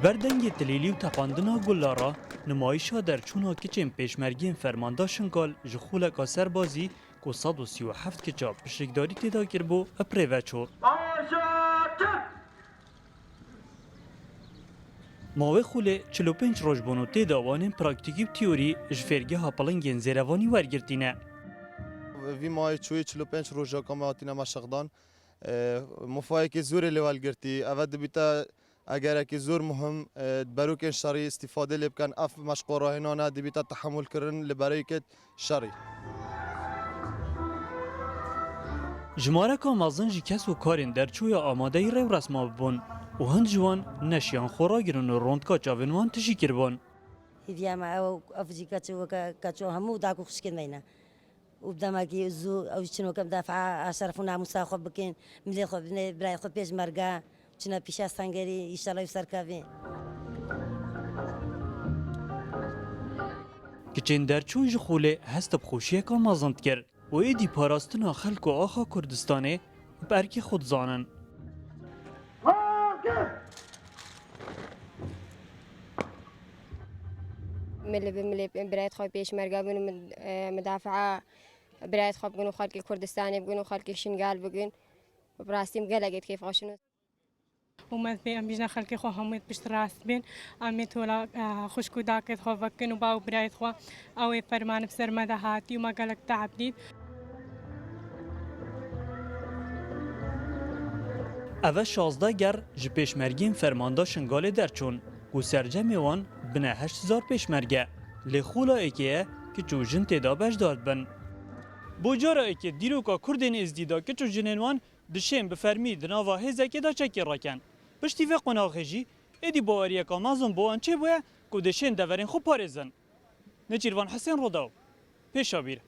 بردنگ تلیلی و تپاندنا گلارا نمایشا در چونا کچین پیشمرگین فرماندا شنگال جخولک سربازی که 137 کچا پشتکداری تیدا کربو اپریوه چو. ماوه خوله 45 روش بونو تیدا وانین پراکتیکی و تیوری جفرگی ها پلنگین زیروانی ورگرتینه. وی ماه چوی 45 روزا کام آتینا مشقدان مفاهی زور لیوال گرتی اول دبیتا اگر که زور مهم بروک شری استفاده لبکن اف مشقوره هنانه دبیتا تحمل کردن لبرای که شری جماره که مازن جی کس و کارین در چوی آماده ای رو رسما ببون و هند جوان نشیان خورا گرن و روند که چاونوان تشی کربون. هیدیا ما او افجی کچو همو داکو خشکن دینا. وبدما كي زو او شنو كم دافع شرفنا مساخب بكين ملي خب براي خب بيج مرقا شنا بيشا سانغري ان شاء الله يسر كافي کچین در چوی جخوله هست بخوشیه که مازند کرد و ایدی پاراستنا خلق و آخا کردستانه برکی خود زانن. ملي برايت خوي بيش مرقا بنو مدافعة برايت خوي بقولوا خالك الكردستاني بقولوا خالك الشنغال بقول براسي مقلقت كيف غشنو وما في أميجنا خلقي خو هميت بشتراس بين أميت ولا خشكو داكت خو فكنو باو برايت خو أو فرمان بسر مدى هاتي وما قالك تعبديد. اوه 16 گر جی پیشمرگین فرماندا شنگاله در چون و سرجم وان بنه 8000 پیشمرگه لخولا ایکیه که چو جن تیدا بجداد بن. بوجارا ایکی دیروکا کردین ازدیدا که چو جنین وان دشیم بفرمی دناوا هزکی دا چکی راکن. پشتی و قناغی جی ایدی باوریه که مازن بوان چه بوه که دشین دورین خوب پارزن. نچیروان حسین رو داو. پیشا بیر.